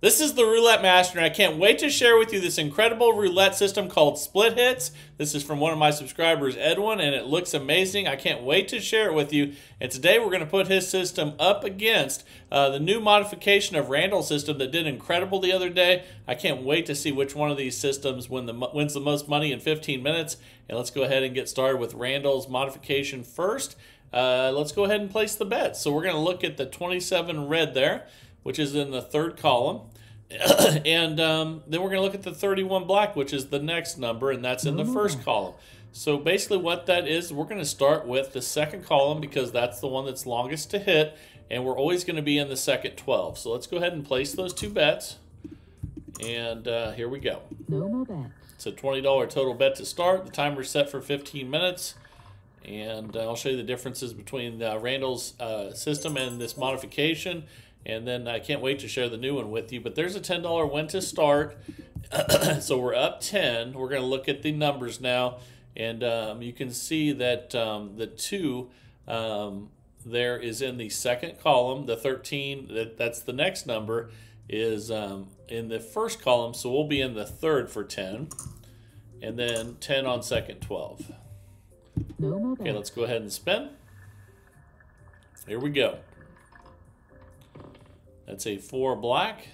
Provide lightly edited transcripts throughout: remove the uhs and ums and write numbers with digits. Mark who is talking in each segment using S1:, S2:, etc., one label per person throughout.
S1: This is the Roulette Master, and I can't wait to share with you this incredible roulette system called Split Hits. This is from one of my subscribers, Edwin, and it looks amazing. I can't wait to share it with you. And today we're going to put his system up against the new modification of Randall's system that did incredible the other day. I can't wait to see which one of these systems wins the most money in 15 minutes. And let's go ahead and get started with Randall's modification first. Let's go ahead and place the bets. So we're going to look at the 27 red there, which is in the third column. And then we're going to look at the 31 black, which is the next number, and that's in the first column. So basically what that is, we're going to start with the second column because that's the one that's longest to hit, and we're always going to be in the second 12. So let's go ahead and place those two bets. And here we go.
S2: No more bets.
S1: It's a $20 total bet to start. The timer's set for 15 minutes. And I'll show you the differences between Randall's system and this modification. And then I can't wait to share the new one with you. But there's a $10 win to start. So we're up 10. We're going to look at the numbers now. And you can see that the 2 there is in the second column. The 13, that's the next number, is in the first column. So we'll be in the third for 10. And then 10 on second 12.
S2: No more
S1: Okay, let's go ahead and spin. Here we go. That's a 4 black.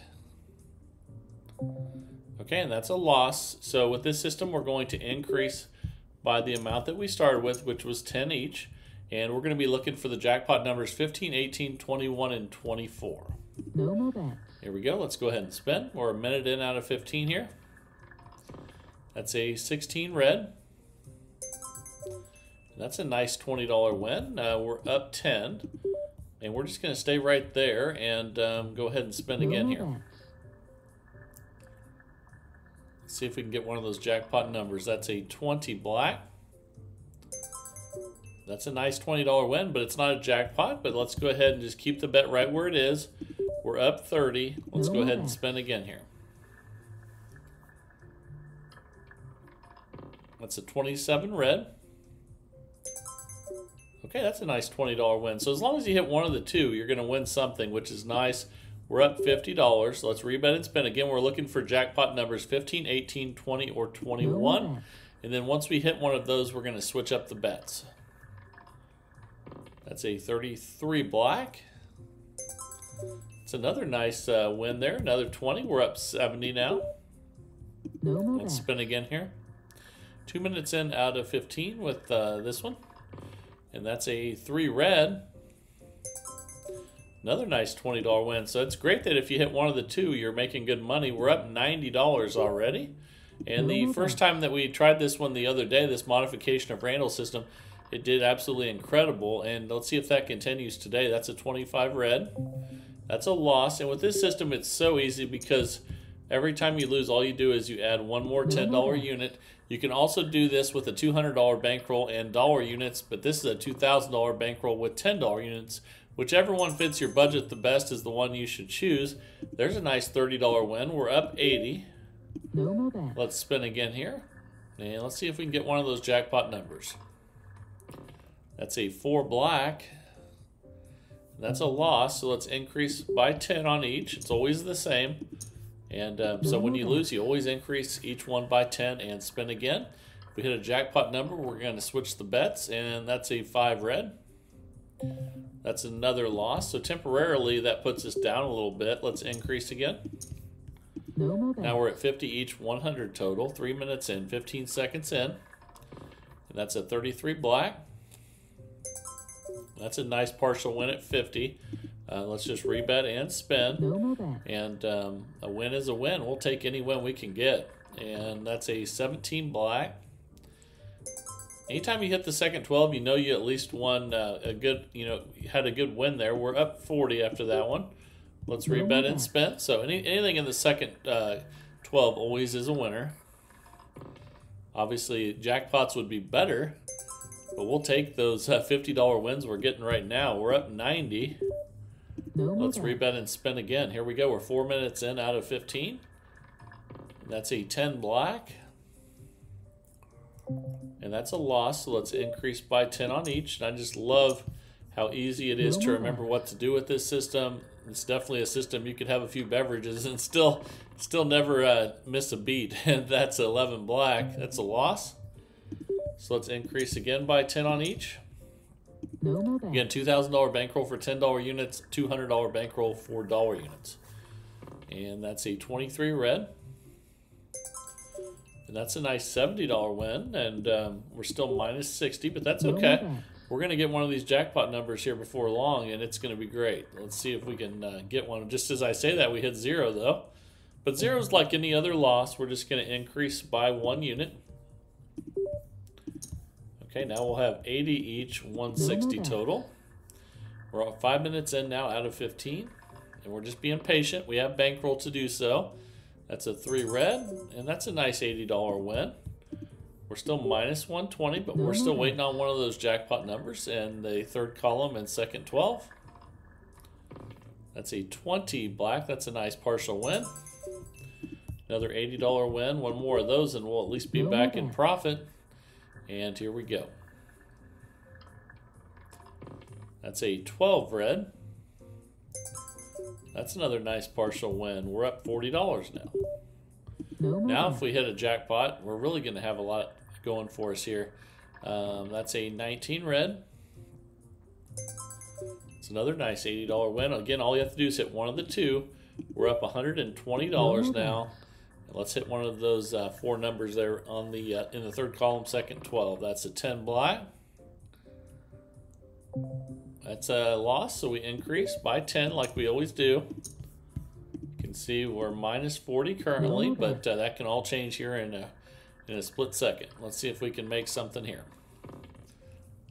S1: Okay, and that's a loss. So with this system, we're going to increase by the amount that we started with, which was 10 each. And we're going to be looking for the jackpot numbers 15, 18, 21, and 24.
S2: No more bets.
S1: Here we go. Let's go ahead and spin. We're a minute in out of 15 here. That's a 16 red. That's a nice $20 win. We're up 10. And we're just going to stay right there and go ahead and spin again here. Let's see if we can get one of those jackpot numbers. That's a 20 black. That's a nice $20 win, but it's not a jackpot. But let's go ahead and just keep the bet right where it is. We're up 30. Let's go ahead and spin again here. That's a 27 red. Okay, that's a nice $20 win. So as long as you hit one of the two, you're going to win something, which is nice. We're up $50. So let's rebet and spin. Again, we're looking for jackpot numbers 15, 18, 20, or 21. And then once we hit one of those, we're going to switch up the bets. That's a 33 black. It's another nice win there. Another 20. We're up 70 now. Let's spin again here. 2 minutes in out of 15 with this one. And that's a 3 red. Another nice $20 win. So it's great that if you hit one of the two, you're making good money. We're up $90 already. And the first time that we tried this one the other day, this modification of Randall's system, it did absolutely incredible. And let's see if that continues today. That's a 25 red. That's a loss. And with this system, it's so easy because every time you lose, all you do is you add one more $10 unit. You can also do this with a $200 bankroll and dollar units, but this is a $2,000 bankroll with $10 units. Whichever one fits your budget the best is the one you should choose. There's a nice $30 win. We're up 80.
S2: No more bets.
S1: Let's spin again here. And let's see if we can get one of those jackpot numbers. That's a 4 black. That's a loss, so let's increase by 10 on each. It's always the same. And so when you lose, you always increase each one by 10 and spin again. If we hit a jackpot number, we're going to switch the bets, and that's a 5 red. That's another loss. So temporarily, that puts us down a little bit. Let's increase again.
S2: No more bets.
S1: Now we're at 50 each, 100 total. 3 minutes in, 15 seconds in. And that's a 33 black. That's a nice partial win at 50. Let's just rebet and spin.
S2: No more bets.
S1: And a win is a win. We'll take any win we can get. And that's a 17 black. Anytime you hit the second 12, you know you at least won a good, had a good win there. We're up 40 after that one. Let's rebet and spin. So anything in the second 12 always is a winner. Obviously, jackpots would be better, but we'll take those $50 wins we're getting right now. We're up 90. Let's rebet and spin again. Here we go. We're 4 minutes in out of 15. That's a 10 black. And that's a loss, so let's increase by 10 on each. And I just love how easy it is to remember what to do with this system. it's definitely a system you could have a few beverages and still never miss a beat. And that's 11 black. That's a loss. So let's increase again by 10 on each.
S2: No more bet.
S1: Again, $2,000 bankroll for $10 units, $200 bankroll for $1 units. And that's a 23 red. And that's a nice $70 win. And we're still minus 60, but that's okay. We're going to get one of these jackpot numbers here before long, and it's going to be great. Let's see if we can get one. Just as I say that, we hit 0, though. But 0 is like any other loss. We're just going to increase by 1 unit. Okay, now we'll have 80 each, 160 total. We're 5 minutes in now out of 15, and we're just being patient. We have bankroll to do so. That's a 3 red, and that's a nice $80 win. We're still minus 120, but we're still waiting on one of those jackpot numbers in the third column and second 12. That's a 20 black. That's a nice partial win. Another $80 win. One more of those, and we'll at least be back in profit. And here we go. That's a 12 red. That's another nice partial win. We're up $40 now. Now, if we hit a jackpot, we're really going to have a lot going for us here. That's a 19 red. It's another nice $80 win. Again, all you have to do is hit one of the two. We're up $120 now. Let's hit one of those 4 numbers there on the in the third column, second 12. That's a 10 black. That's a loss, so we increase by 10 like we always do. See, we're minus 40 currently, but that can all change here in a split second. Let's see if we can make something here.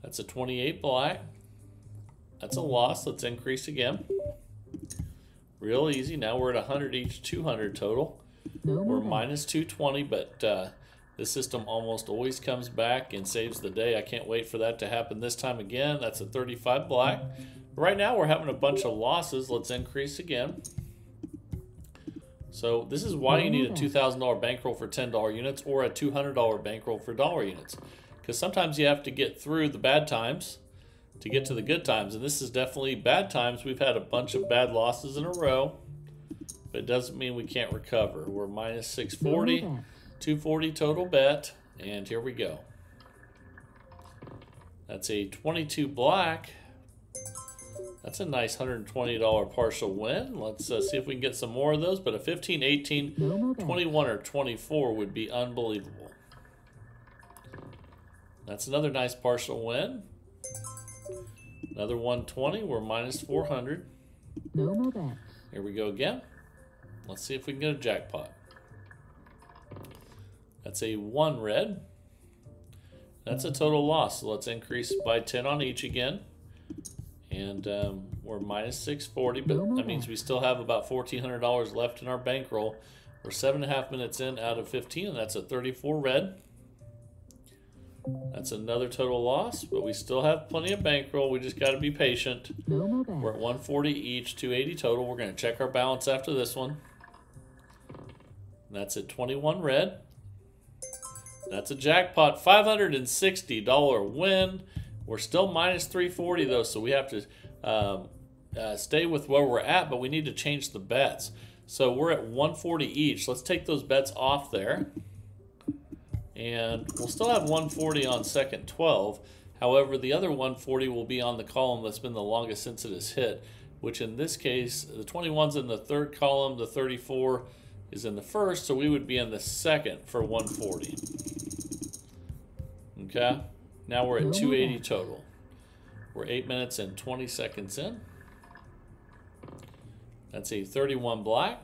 S1: That's a 28 black. That's a loss. Let's increase again. Real easy. Now we're at 100 each, 200 total. We're minus 220, but the system almost always comes back and saves the day. I can't wait for that to happen this time again. That's a 35 black. Right now we're having a bunch of losses. Let's increase again. So this is why you need a $2,000 bankroll for $10 units or a $200 bankroll for dollar units. Because sometimes you have to get through the bad times to get to the good times. And this is definitely bad times. We've had a bunch of bad losses in a row. But it doesn't mean we can't recover. We're minus 640, 240 total bet. And here we go. That's a 22 black. That's a nice $120 partial win. Let's see if we can get some more of those. But a 15, 18, 21, or 24 would be unbelievable. That's another nice partial win. Another 120. We're minus 400.
S2: No more bets.
S1: Here we go again. Let's see if we can get a jackpot. That's a 1 red. That's a total loss. So let's increase by 10 on each again. And we're minus 640, but that means we still have about $1,400 left in our bankroll. We're 7.5 minutes in out of 15, and that's a 34 red. That's another total loss, but we still have plenty of bankroll. We just got to be patient. We're at 140 each, 280 total. We're going to check our balance after this one. And that's a 21 red. That's a jackpot, $560 win. We're still minus 340 though, so we have to stay with where we're at, but we need to change the bets. So we're at 140 each. Let's take those bets off there. And we'll still have 140 on second 12. However, the other 140 will be on the column that's been the longest since it has hit, which in this case, the 21's in the third column, the 34 is in the first, so we would be in the second for 140. Okay? Now we're at 280 total. We're 8 minutes and 20 seconds in. That's a 31 black.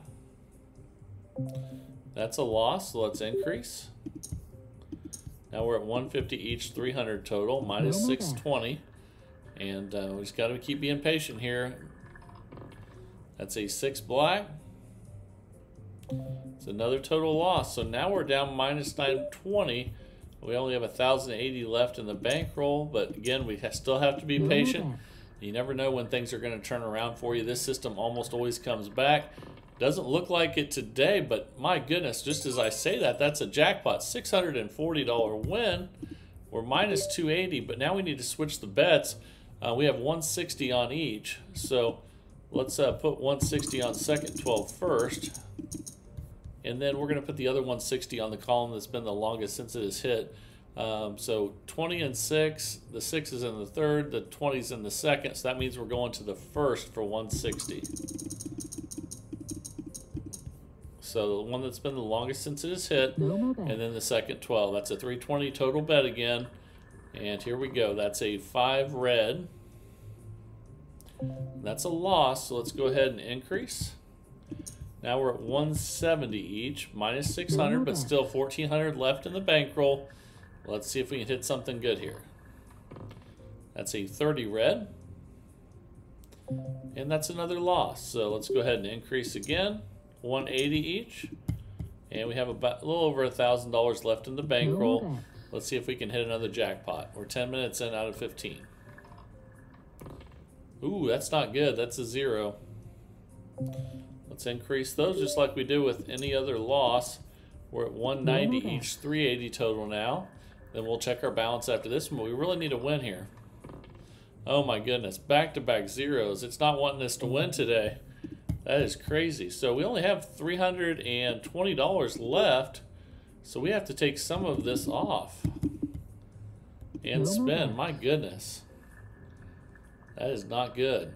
S1: That's a loss, so let's increase. Now we're at 150 each, 300 total, minus 620. And we just got to keep being patient here. That's a 6 black. It's another total loss. So now we're down minus 920. We only have 1,080 left in the bankroll, but again, we still have to be patient. You never know when things are going to turn around for you. This system almost always comes back. Doesn't look like it today, but my goodness, just as I say that, that's a jackpot. $640 win. We're minus 280, but now we need to switch the bets. We have 160 on each, so Let's put 160 on second 12 first. And then we're going to put the other 160 on the column that's been the longest since it has hit. So 20 and 6, the 6 is in the third, the 20 is in the second, so that means we're going to the first for 160. So the one that's been the longest since it has hit, and then the second 12. That's a 320 total bet again. And here we go. That's a 5 red. That's a loss, so let's go ahead and increase. Now we're at 170 each, minus 600, but still 1,400 left in the bankroll. Let's see if we can hit something good here. That's a 30 red. And that's another loss. So let's go ahead and increase again. 180 each. And we have about a little over $1,000 left in the bankroll. Let's see if we can hit another jackpot. We're 10 minutes in out of 15. Ooh, that's not good. That's a 0. Let's increase those just like we do with any other loss. We're at 190 each, 380 total now. Then we'll check our balance after this one, but we really need a win here. Oh my goodness, back-to-back zeros. It's not wanting us to win today. That is crazy. So we only have $320 left, so we have to take some of this off and spend. My goodness. That is not good.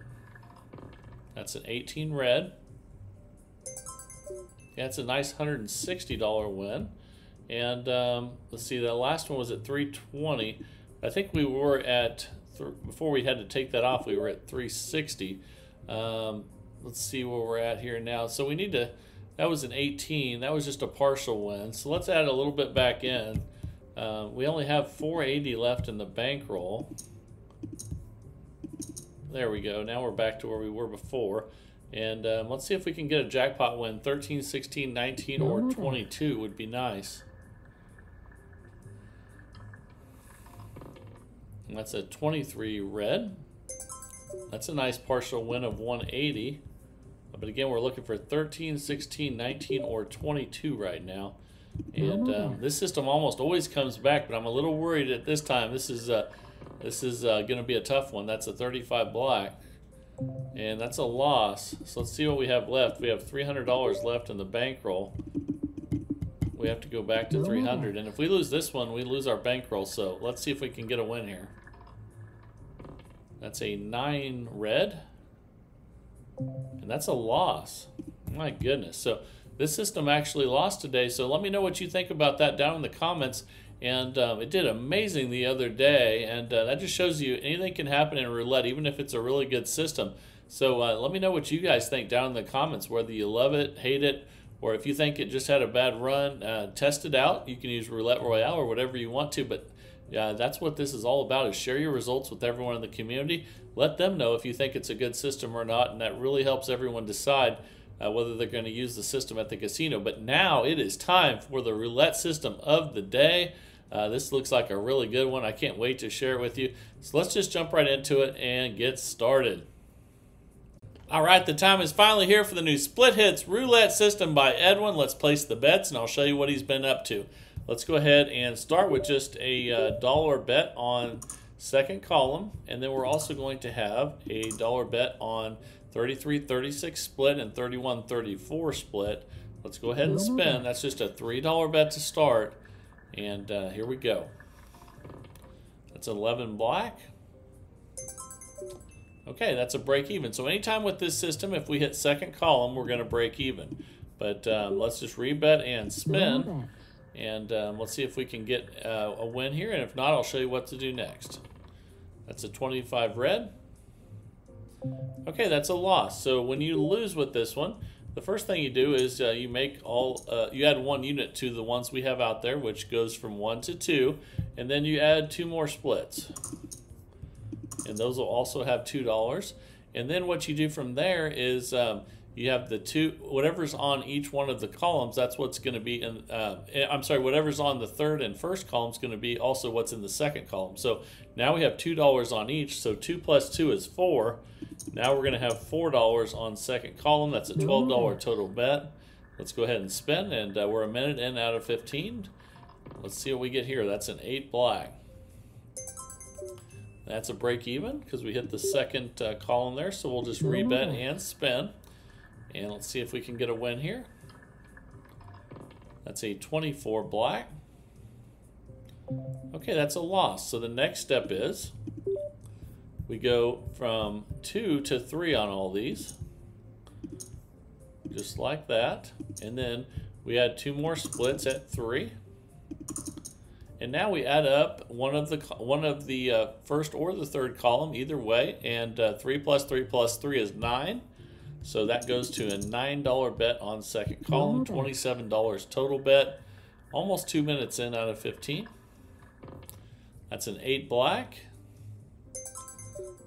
S1: That's an 18 red. That's a nice $160 win. And let's see, the last one was at 320. I think we were at, before we had to take that off, we were at 360. Let's see where we're at here now. So we need to, that was an 18. That was just a partial win. So let's add a little bit back in. We only have 480 left in the bankroll. There we go. Now we're back to where we were before. And let's see if we can get a jackpot win. 13, 16, 19, or 22 would be nice. And that's a 23 red. That's a nice partial win of 180. But again, we're looking for 13, 16, 19, or 22 right now. And this system almost always comes back, but I'm a little worried at this time. This is going to be a tough one. That's a 35 black. And that's a loss. So let's see what we have left. We have $300 left in the bankroll. We have to go back to 300. And if we lose this one, we lose our bankroll. So let's see if we can get a win here. That's a 9 red. And that's a loss. My goodness. So this system actually lost today. So let me know what you think about that down in the comments. And it did amazing the other day, and that just shows you anything can happen in roulette, even if it's a really good system. So let me know what you guys think down in the comments, whether you love it, hate it, or if you think it just had a bad run. Test it out. You can use Roulette Royale or whatever you want to, but that's what this is all about, is share your results with everyone in the community. Let them know if you think it's a good system or not, and that really helps everyone decide whether they're going to use the system at the casino. But now it is time for the roulette system of the day. This looks like a really good one. I can't wait to share it with you. So let's just jump right into it and get started. All right, the time is finally here for the new Split Hits roulette system by Edwin. Let's place the bets, and I'll show you what he's been up to. Let's go ahead and start with just a dollar bet on second column, and then we're also going to have a dollar bet on 33-36 split and 31-34 split. Let's go ahead and spin. That's just a $3 bet to start. And here we go. That's 11 black. Okay, that's a break even. So anytime with this system, if we hit second column, we're going to break even. But let's just rebet and spin. And let's see if we can get a win here. And if not, I'll show you what to do next. That's a 25 red. Okay, that's a loss. So when you lose with this one, the first thing you do is you make you add 1 unit to the ones we have out there, which goes from 1 to 2, and then you add 2 more splits, and those will also have $2. And then what you do from there is you have the 2, whatever's on each one of the columns. That's what's going to be in. I'm sorry, whatever's on the third and first column is going to be also what's in the second column. So now we have $2 on each. So 2 plus 2 is 4. Now we're going to have $4 on second column. That's a $12 total bet. Let's go ahead and spin, and we're a minute in out of 15. Let's see what we get here. That's an 8 black. That's a break even because we hit the second column there. So we'll just rebet and spin. And let's see if we can get a win here. That's a 24 black. Okay, that's a loss. So the next step is we go from 2 to 3 on all these. Just like that. And then we add 2 more splits at 3. And now we add up one of the first or the third column, either way. And 3 plus 3 plus 3 is 9. So that goes to a $9 bet on second column, $27 total bet. Almost 2 minutes in out of 15. That's an 8 black.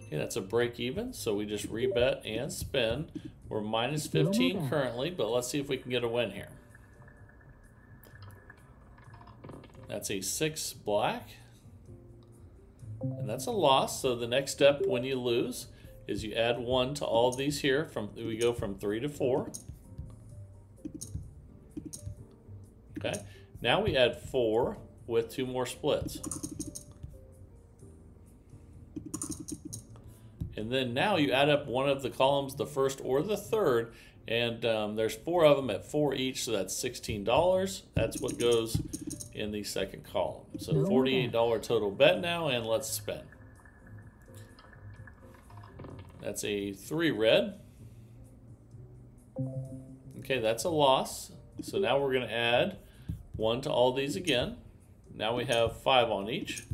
S1: Okay, that's a break even. So we just rebet and spin. We're minus 15 currently, but let's see if we can get a win here. That's a 6 black. And that's a loss. So the next step when you lose is you add 1 to all of these here. We go from 3 to 4. Okay. Now we add 4 with 2 more splits. And then now you add up one of the columns, the first or the third, and there's 4 of them at 4 each, so that's $16. That's what goes in the second column. So $48 total bet now, and let's spin. That's a 3 red. Okay, that's a loss. So now we're going to add 1 to all these again. Now we have 5 on each.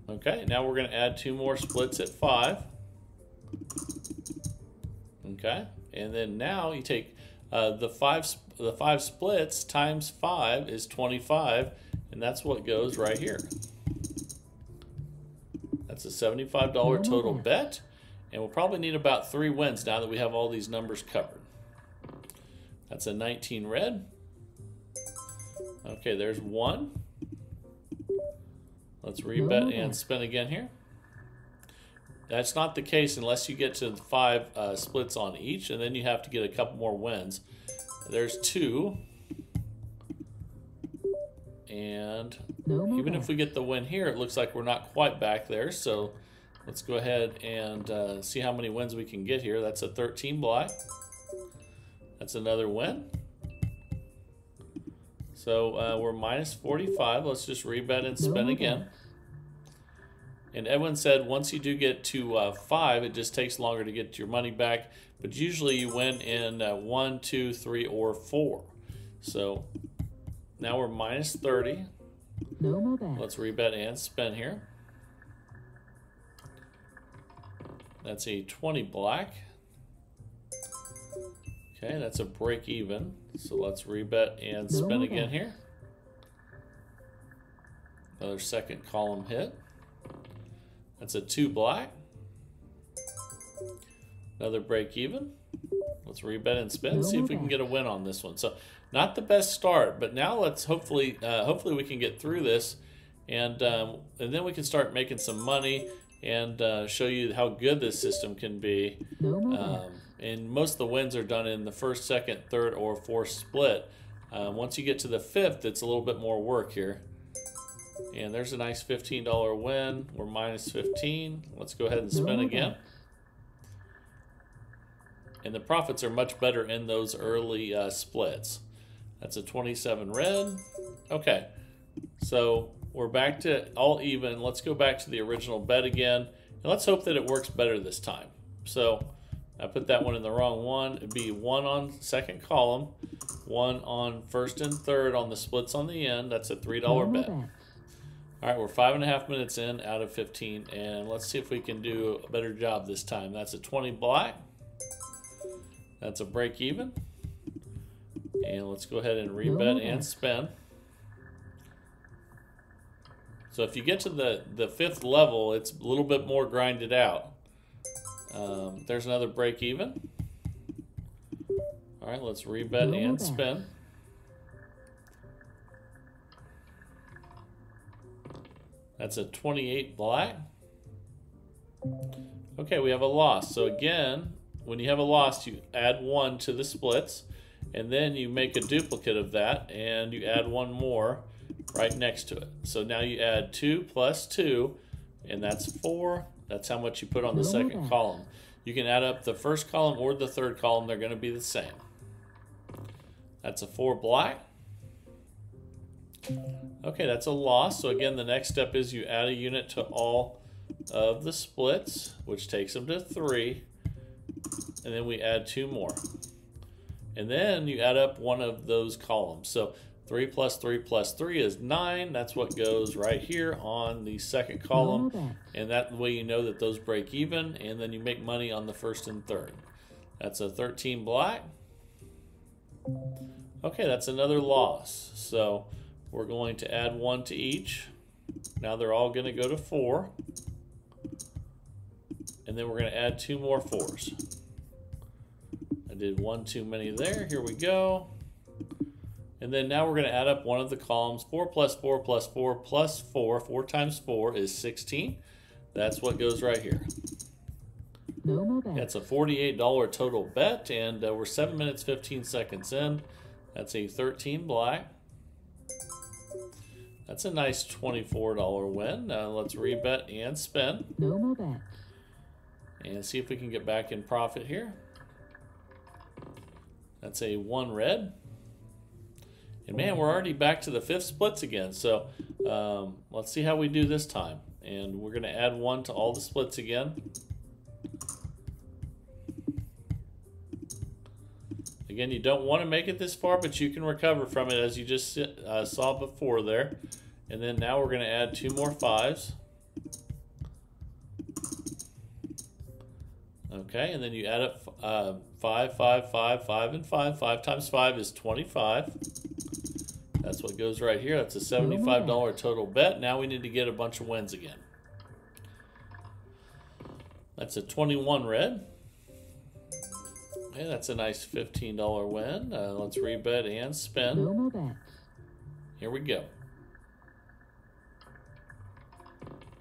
S1: Okay, now we're going to add 2 more splits at 5. Okay, and then now you take the five splits times 5 is 25, and that's what goes right here. That's a $75 total bet, and we'll probably need about 3 wins now that we have all these numbers covered. That's a 19 red. Okay, there's 1. Let's rebet and spin again here. That's not the case unless you get to the 5 splits on each, and then you have to get a couple more wins. There's 2. And even if we get the win here, it looks like we're not quite back there. So let's go ahead and see how many wins we can get here. That's a 13 black. That's another win. So we're minus 45. Let's just rebet and spin again. And Edwin said once you do get to 5, it just takes longer to get your money back. But usually you win in 1, 2, 3, or 4. So now we're minus 30. Let's rebet and spin here. That's a 20 black. Okay, that's a break even. So let's rebet and spin again here. Another second column hit. That's a 2 black. Another break even. Let's rebet and spin. See if we can get a win on this one. So not the best start, but now let's hopefully we can get through this, and then we can start making some money and show you how good this system can be. And most of the wins are done in the first, second, third, or fourth split. Once you get to the 5th, it's a little bit more work here. And there's a nice $15 win. We're minus 15. Let's go ahead and spin again. And the profits are much better in those early splits. That's a 27 red. Okay, so we're back to all even. Let's go back to the original bet again. And let's hope that it works better this time. So I put that one in the wrong one. It'd be 1 on second column, 1 on first and third on the splits on the end. That's a $3 bet. All right, we're 5.5 minutes in out of 15, and let's see if we can do a better job this time. That's a 20 black. That's a break even. And let's go ahead and rebet and spin. So if you get to the 5th level, it's a little bit more grinded out. There's another break even. All right, let's rebet and spin. That's a 28 black. Okay, we have a loss. So again, when you have a loss, you add 1 to the splits, and then you make a duplicate of that, and you add 1 more right next to it. So now you add 2 plus 2, and that's 4. That's how much you put on the second column. You can add up the first column or the third column. They're going to be the same. That's a 4 black. Okay, that's a loss. So again, the next step is you add a unit to all of the splits, which takes them to 3. And then we add 2 more. And then you add up one of those columns. So 3 plus 3 plus 3 is 9. That's what goes right here on the second column. And that way you know that those break even, and then you make money on the first and third. That's a 13 black. Okay, that's another loss. So we're going to add 1 to each. Now they're all going to go to 4. And then we're going to add 2 more 4s. I did 1 too many there. Here we go. And then now we're going to add up one of the columns. 4 plus 4 plus 4 plus 4. 4 times 4 is 16. That's what goes right here.
S2: No more bet.
S1: That's a $48 total bet, and we're 7 minutes 15 seconds in. That's a 13 black. That's a nice $24 win. Let's rebet and spin.
S2: No more bet.
S1: And see if we can get back in profit here. That's a 1 red. And man, we're already back to the 5th splits again. So let's see how we do this time. And we're going to add 1 to all the splits again. Again, you don't want to make it this far, but you can recover from it as you just saw before there. And then now we're going to add 2 more 5s. Okay, and then you add up 5, 5, 5, 5, and 5. 5 times 5 is 25. That's what goes right here. That's a $75 total bet. Now we need to get a bunch of wins again. That's a 21 red. Okay, that's a nice $15 win. Let's rebet and spin.
S2: No more bet.
S1: Here we go.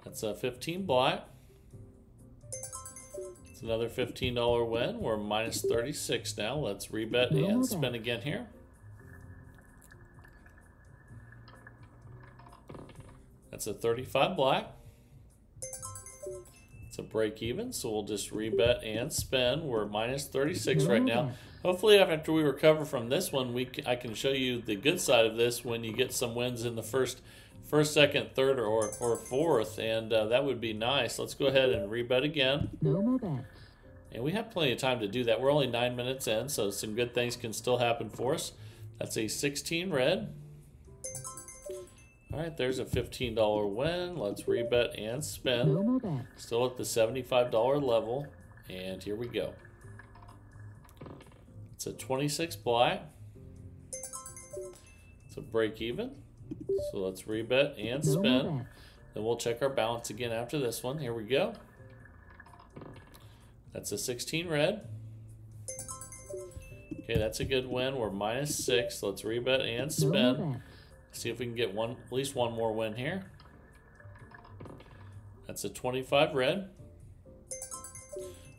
S1: That's a 15 black. It's another $15 win. We're minus 36 now. Let's rebet and spin again here. That's a 35 black. It's a break even, so we'll just rebet and spin. We're minus 36 right now. Hopefully after we recover from this one, I can show you the good side of this when you get some wins in the first, second, third, or fourth, and that would be nice. Let's go ahead and rebet again.
S2: No more bets.
S1: And we have plenty of time to do that. We're only 9 minutes in, so some good things can still happen for us. That's a 16 red. All right, there's a $15 win. Let's rebet and spin.
S2: No more bet.
S1: Still at the $75 level, and here we go. It's a 26 black. It's a break even. So let's rebet and spin. Then we'll check our balance again after this one. Here we go. That's a 16 red. Okay, that's a good win. We're minus 6. Let's rebet and spin. See if we can get at least one more win here. That's a 25 red.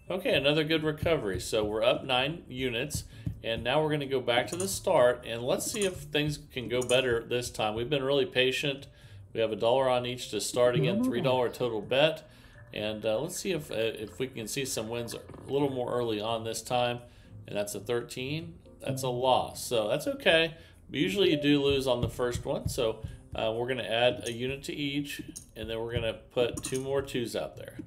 S1: Okay, another good recovery. So we're up 9 units, and now we're going to go back to the start, and let's see if things can go better this time. We've been really patient. We have $1 on each to start again, $3 total bet, and let's see if we can see some wins a little more early on this time. And that's a 13. That's a loss, so that's okay. But usually you do lose on the first one, so we're going to add a unit to each, and then we're going to put 2 more 2s out there.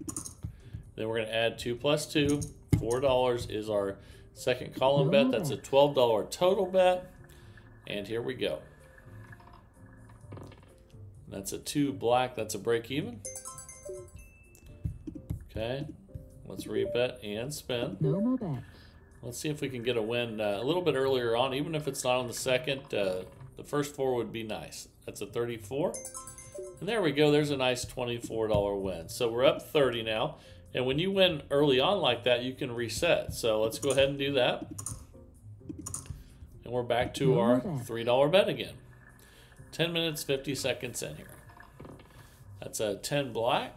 S1: Then we're going to add 2 plus 2. $4 is our second column bet. That's a $12 total bet, and here we go. That's a 2 black. That's a break even. Okay, let's rebet and spin.
S2: No more bets.
S1: Let's see if we can get a win a little bit earlier on. Even if it's not on the second, the first 4 would be nice. That's a 34. And there we go. There's a nice $24 win. So we're up 30 now. And when you win early on like that, you can reset. So let's go ahead and do that. And we're back to our $3 bet again. 10 minutes, 50 seconds in here. That's a 10 black.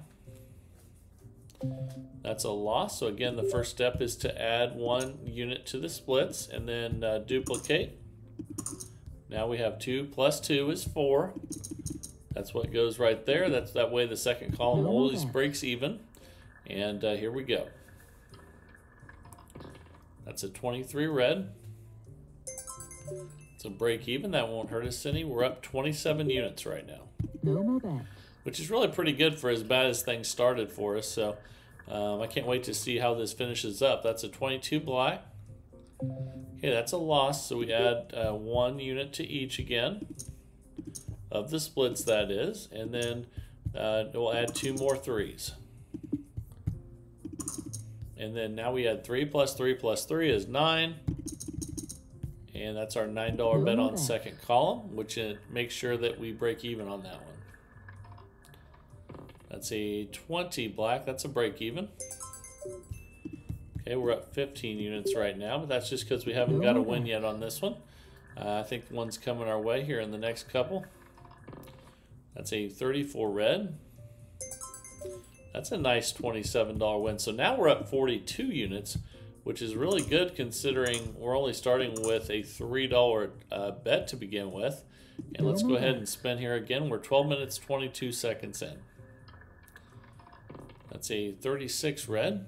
S1: That's a loss. So again, the first step is to add 1 unit to the splits and then duplicate. Now we have 2 plus 2 is 4. That's what goes right there. That way the second column always breaks even. And here we go. That's a 23 red. It's a break even. That won't hurt us any. We're up 27 units right now.
S2: No more bets.
S1: Which is really pretty good for as bad as things started for us. So I can't wait to see how this finishes up. That's a 22 black. Okay, that's a loss. So we add 1 unit to each again of the splits, that is. And then we'll add 2 more 3s. And then now we add 3 plus 3 plus 3 is 9. And that's our $9 bet on second column, which makes sure that we break even on that one. That's a 20 black. That's a break even. Okay, we're up 15 units right now, but that's just because we haven't got a win yet on this one. I think one's coming our way here in the next couple. That's a 34 red. That's a nice $27 win. So now we're up 42 units, which is really good considering we're only starting with a $3 bet to begin with. And let's go ahead and spin here again. We're 12 minutes, 22 seconds in. That's a 36 red.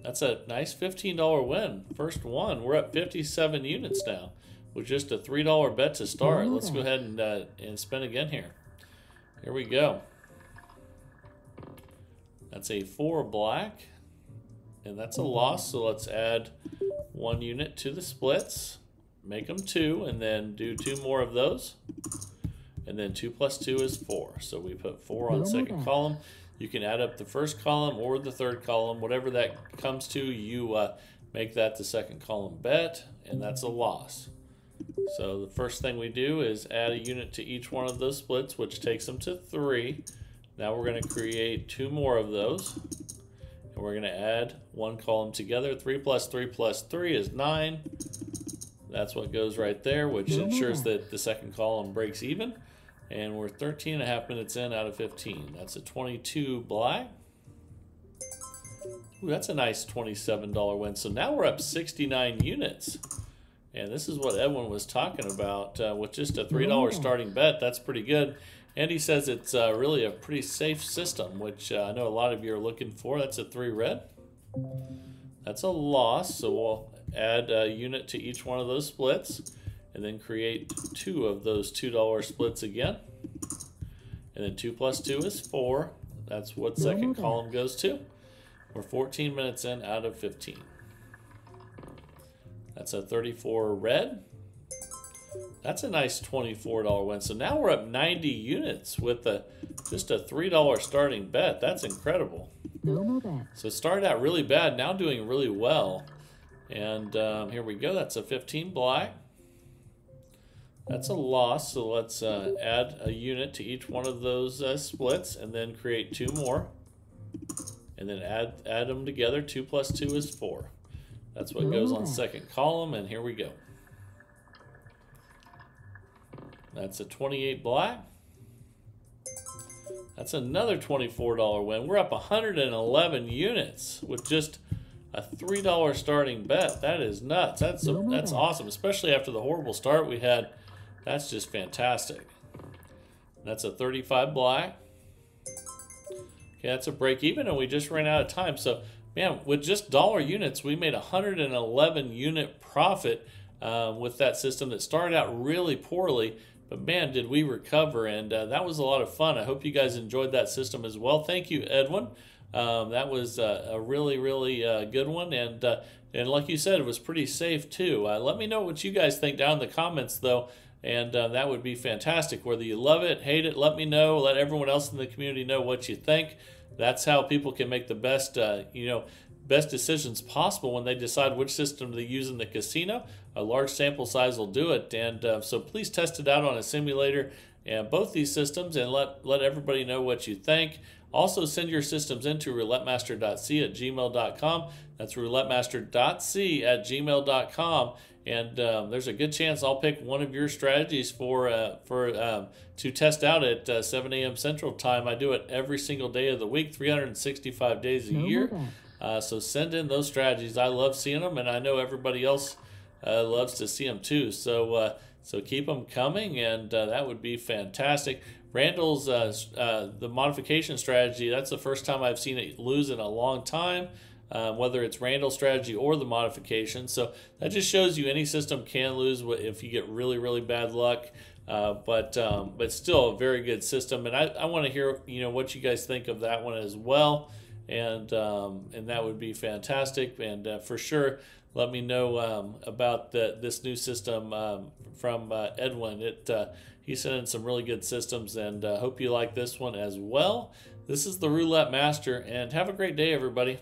S1: That's a nice $15 win. First one. We're up 57 units now with just a $3 bet to start. Let's go ahead and spin again here. Here we go. That's a 4 black, and that's a loss, so let's add 1 unit to the splits, make them 2, and then do 2 more of those, and then 2 plus 2 is 4, so we put 4 on second column. You can add up the first column or the third column, whatever that comes to, you make that the second column bet, and that's a loss. So the first thing we do is add a unit to each one of those splits, which takes them to 3. Now we're going to create 2 more of those, and we're going to add 1 column together. 3 plus 3 plus 3 is 9. That's what goes right there, which ensures that the second column breaks even. And we're 13.5 minutes in out of 15. That's a 22 black. Ooh, that's a nice $27 win. So now we're up 69 units. And this is what Edwin was talking about. With just a $3 starting bet, that's pretty good. And he says it's really a pretty safe system, which I know a lot of you are looking for. That's a 3 red. That's a loss, so we'll add a unit to each one of those splits, and then create 2 of those $2 splits again. And then 2 plus 2 is 4. That's what second column goes to. We're 14 minutes in out of 15. That's a 34 red. That's a nice $24 win. So now we're up 90 units with just a $3 starting bet. That's incredible.
S2: No more bets.
S1: So it started out really bad, now doing really well. And here we go. That's a 15 black. That's a loss. So let's add a unit to each one of those splits and then create 2 more. And then add them together. 2 plus 2 is 4. That's what goes on second column. And here we go. That's a 28 black. That's another $24 win. We're up 111 units with just a $3 starting bet. That is nuts. That's awesome, especially after the horrible start we had. That's just fantastic. That's a 35 black. Okay, that's a break even, and we just ran out of time. So, man, with just dollar units, we made 111 unit profit with that system that started out really poorly. But man, did we recover, and that was a lot of fun. I hope you guys enjoyed that system as well. Thank you, Edwin. That was a really, really good one, and like you said, it was pretty safe too. Let me know what you guys think down in the comments, though, and that would be fantastic. Whether you love it, hate it, let me know. Let everyone else in the community know what you think. That's how people can make the best, best decisions possible when they decide which system to use in the casino. A large sample size will do it, and so please test it out on a simulator and both these systems, and let everybody know what you think. Also, send your systems into roulettemaster.c@gmail.com. That's roulettemaster.c@gmail.com, and there's a good chance I'll pick one of your strategies to test out at 7 a.m. Central Time. I do it every single day of the week, 365 days a year. So send in those strategies. I love seeing them, and I know everybody else loves to see them too. So keep them coming, and that would be fantastic. Randall's the modification strategy, that's the first time I've seen it lose in a long time, whether it's Randall's strategy or the modification. So that just shows you any system can lose if you get really, really bad luck. But still a very good system, and I want to hear what you guys think of that one as well, and that would be fantastic. And for sure, let me know about this new system from Edwin. He sent in some really good systems, and hope you like this one as well. This is the Roulette Master, and have a great day, everybody.